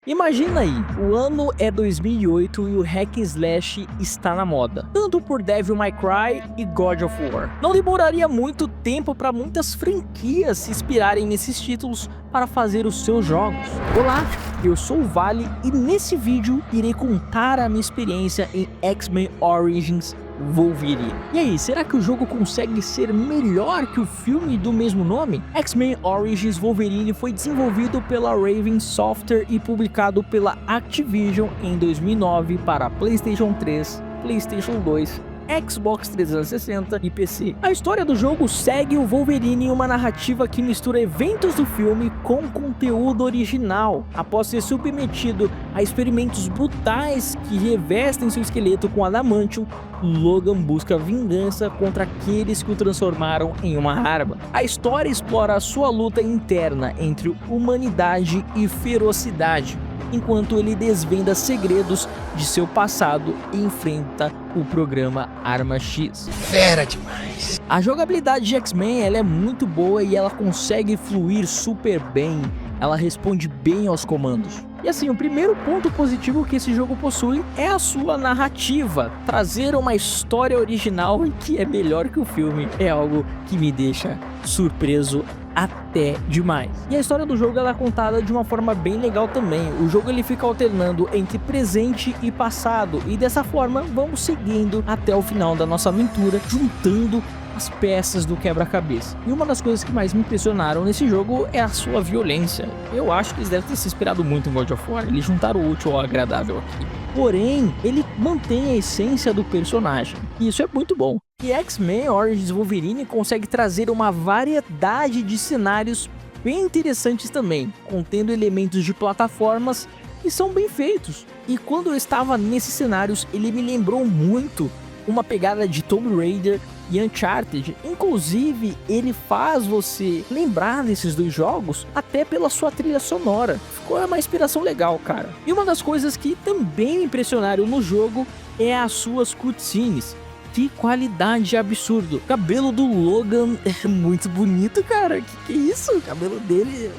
Imagina aí, o ano é 2008 e o hack and slash está na moda, tanto por Devil May Cry e God of War. Não demoraria muito tempo para muitas franquias se inspirarem nesses títulos para fazer os seus jogos. Olá, eu sou o Vale e nesse vídeo irei contar a minha experiência em X-Men Origins Wolverine. E aí, será que o jogo consegue ser melhor que o filme do mesmo nome? X-Men Origins Wolverine foi desenvolvido pela Raven Software e publicado pela Activision em 2009 para PlayStation 3, PlayStation 2, Xbox 360 e PC. A história do jogo segue o Wolverine em uma narrativa que mistura eventos do filme com conteúdo original. Após ser submetido a experimentos brutais que revestem seu esqueleto com adamantium, Logan busca vingança contra aqueles que o transformaram em uma arma. A história explora a sua luta interna entre humanidade e ferocidade, enquanto ele desvenda segredos de seu passado e enfrenta o programa Arma X. Fera demais! A jogabilidade de X-Men ela é muito boa e ela consegue fluir super bem. Ela responde bem aos comandos. E assim, o primeiro ponto positivo que esse jogo possui é a sua narrativa. Trazer uma história original que é melhor que o filme é algo que me deixa surpreso até demais. E a história do jogo ela é contada de uma forma bem legal também. O jogo ele fica alternando entre presente e passado, e dessa forma vamos seguindo até o final da nossa aventura, juntando as peças do quebra-cabeça. E uma das coisas que mais me impressionaram nesse jogo é a sua violência. Eu acho que eles devem ter se inspirado muito em God of War, eles juntaram o útil ao agradável aqui. Porém, ele mantém a essência do personagem, e isso é muito bom. E X-Men Origins Wolverine consegue trazer uma variedade de cenários bem interessantes também, contendo elementos de plataformas que são bem feitos. E quando eu estava nesses cenários, ele me lembrou muito uma pegada de Tomb Raider e Uncharted. Inclusive, ele faz você lembrar desses dois jogos até pela sua trilha sonora. Ficou uma inspiração legal, cara. E uma das coisas que também me impressionaram no jogo é as suas cutscenes. Que qualidade absurda. O cabelo do Logan é muito bonito, cara. Que é isso? O cabelo dele,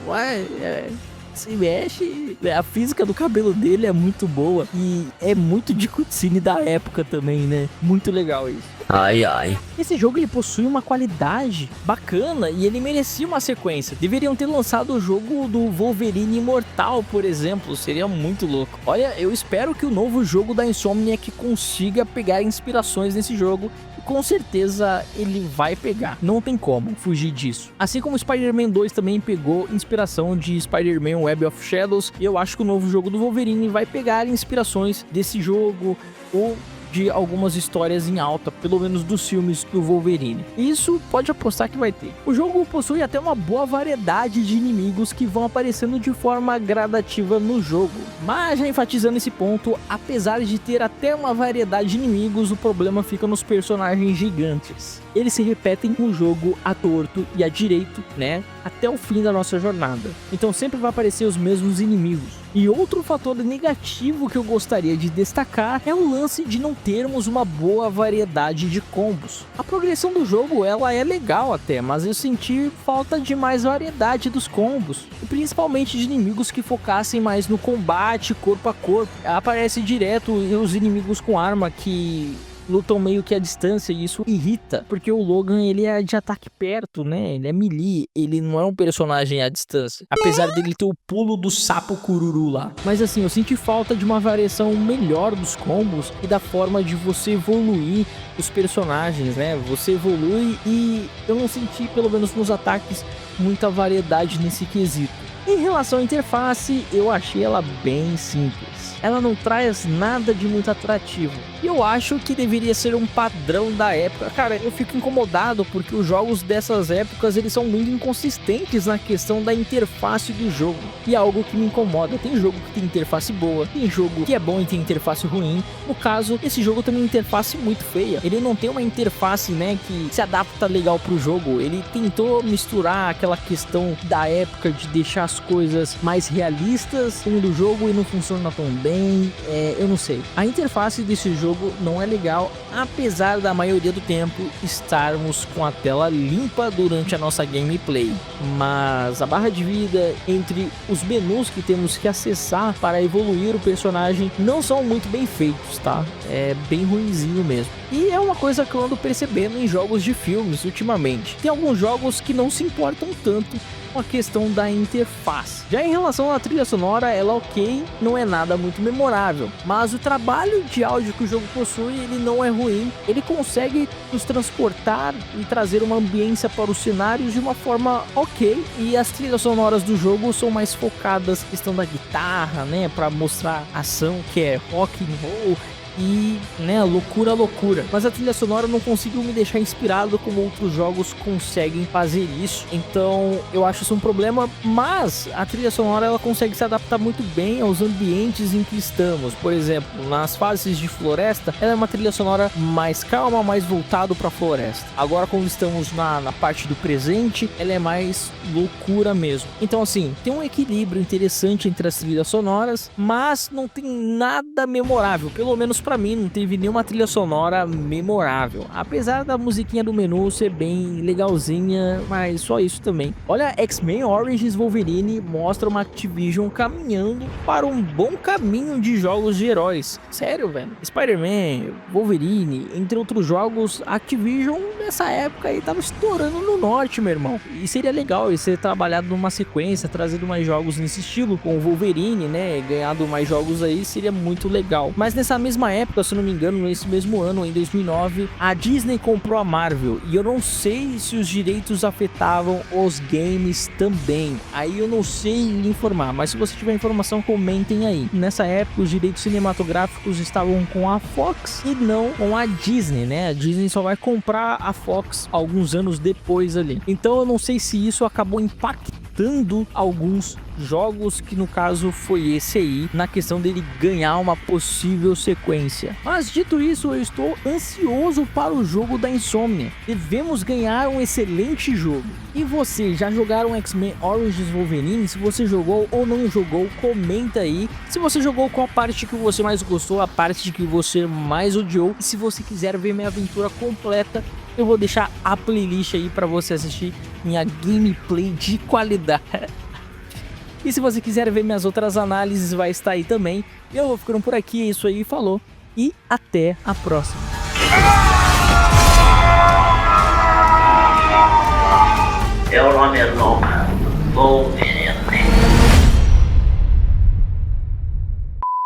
se mexe. A física do cabelo dele é muito boa. E é muito de cutscene da época também, né? Muito legal isso. Ai, ai. Esse jogo ele possui uma qualidade bacana e ele merecia uma sequência. Deveriam ter lançado o jogo do Wolverine Imortal, por exemplo. Seria muito louco. Olha, eu espero que o novo jogo da Insomniac consiga pegar inspirações nesse jogo. E com certeza ele vai pegar. Não tem como fugir disso. Assim como Spider-Man 2 também pegou inspiração de Spider-Man Web of Shadows. Eu acho que o novo jogo do Wolverine vai pegar inspirações desse jogo ou de algumas histórias em alta, pelo menos dos filmes do Wolverine. Isso pode apostar que vai ter. O jogo possui até uma boa variedade de inimigos que vão aparecendo de forma gradativa no jogo. Mas já enfatizando esse ponto, apesar de ter até uma variedade de inimigos, o problema fica nos personagens gigantes. Eles se repetem no jogo à torto e à direito, né? Até o fim da nossa jornada. Então sempre vai aparecer os mesmos inimigos. E outro fator negativo que eu gostaria de destacar é o lance de não termos uma boa variedade de combos. A progressão do jogo ela é legal até, mas eu senti falta de mais variedade dos combos. E principalmente de inimigos que focassem mais no combate corpo a corpo. Aparece direto os inimigos com arma que lutam meio que à distância e isso irrita, porque o Logan ele é de ataque perto, né? Ele é melee, ele não é um personagem à distância, apesar dele ter o pulo do sapo cururu lá. Mas assim, eu senti falta de uma variação melhor dos combos e da forma de você evoluir os personagens, né? Você evolui e eu não senti, pelo menos nos ataques, muita variedade nesse quesito. Em relação à interface, eu achei ela bem simples. Ela não traz nada de muito atrativo. E eu acho que deveria ser um padrão da época. Cara, eu fico incomodado porque os jogos dessas épocas, eles são muito inconsistentes na questão da interface do jogo. E é algo que me incomoda. Tem jogo que tem interface boa, tem jogo que é bom e tem interface ruim. No caso, esse jogo tem uma interface muito feia. Ele não tem uma interface, né, que se adapta legal pro jogo. Ele tentou misturar aquela questão da época de deixar as coisas mais realistas do jogo e não funciona tão bem, eu não sei. A interface desse jogo não é legal, apesar da maioria do tempo estarmos com a tela limpa durante a nossa gameplay. Mas a barra de vida entre os menus que temos que acessar para evoluir o personagem não são muito bem feitos, tá? É bem ruinzinho mesmo. E é uma coisa que eu ando percebendo em jogos de filmes ultimamente. Tem alguns jogos que não se importam tanto com a questão da interface. Já em relação à trilha sonora, ela ok, não é nada muito memorável, mas o trabalho de áudio que o jogo possui, ele não é ruim. Ele consegue nos transportar e trazer uma ambiência para os cenários de uma forma ok, e as trilhas sonoras do jogo são mais focadas na questão da guitarra, né, para mostrar ação, que é rock and roll e, né, loucura. Mas a trilha sonora não conseguiu me deixar inspirado como outros jogos conseguem fazer isso. Então eu acho isso um problema, mas a trilha sonora ela consegue se adaptar muito bem aos ambientes em que estamos. Por exemplo, nas fases de floresta, ela é uma trilha sonora mais calma, mais voltado para floresta. Agora, quando estamos na parte do presente, ela é mais loucura mesmo. Então, assim, tem um equilíbrio interessante entre as trilhas sonoras, mas não tem nada memorável. Pelo menos pra mim, não teve nenhuma trilha sonora memorável. Apesar da musiquinha do menu ser bem legalzinha, mas só isso também. Olha, X-Men Origins Wolverine mostra uma Activision caminhando para um bom caminho de jogos de heróis. Sério, velho. Spider-Man, Wolverine, entre outros jogos, Activision nessa época aí tava estourando no norte, meu irmão. E seria legal ser trabalhado numa sequência, trazendo mais jogos nesse estilo, com o Wolverine, né? Ganhado mais jogos aí, seria muito legal. Mas nessa mesma época, se não me engano, nesse mesmo ano, em 2009, a Disney comprou a Marvel. E eu não sei se os direitos afetavam os games também. Aí eu não sei lhe informar, mas se você tiver informação, comentem aí. Nessa época, os direitos cinematográficos estavam com a Fox e não com a Disney, né? A Disney só vai comprar a Fox alguns anos depois ali. Então eu não sei se isso acabou impactando alguns jogos, que no caso foi esse aí, na questão dele ganhar uma possível sequência. Mas dito isso, eu estou ansioso para o jogo da Insomnia. Devemos ganhar um excelente jogo. E você, já jogaram X-Men Origins Wolverine? Se você jogou ou não jogou, comenta aí. Se você jogou, qual a parte que você mais gostou, a parte que você mais odiou. E se você quiser ver minha aventura completa, eu vou deixar a playlist aí para você assistir minha gameplay de qualidade. E se você quiser ver minhas outras análises, vai estar aí também. Eu vou ficando por aqui, é isso aí, falou. E até a próxima. Meu nome é Logan Wolverine.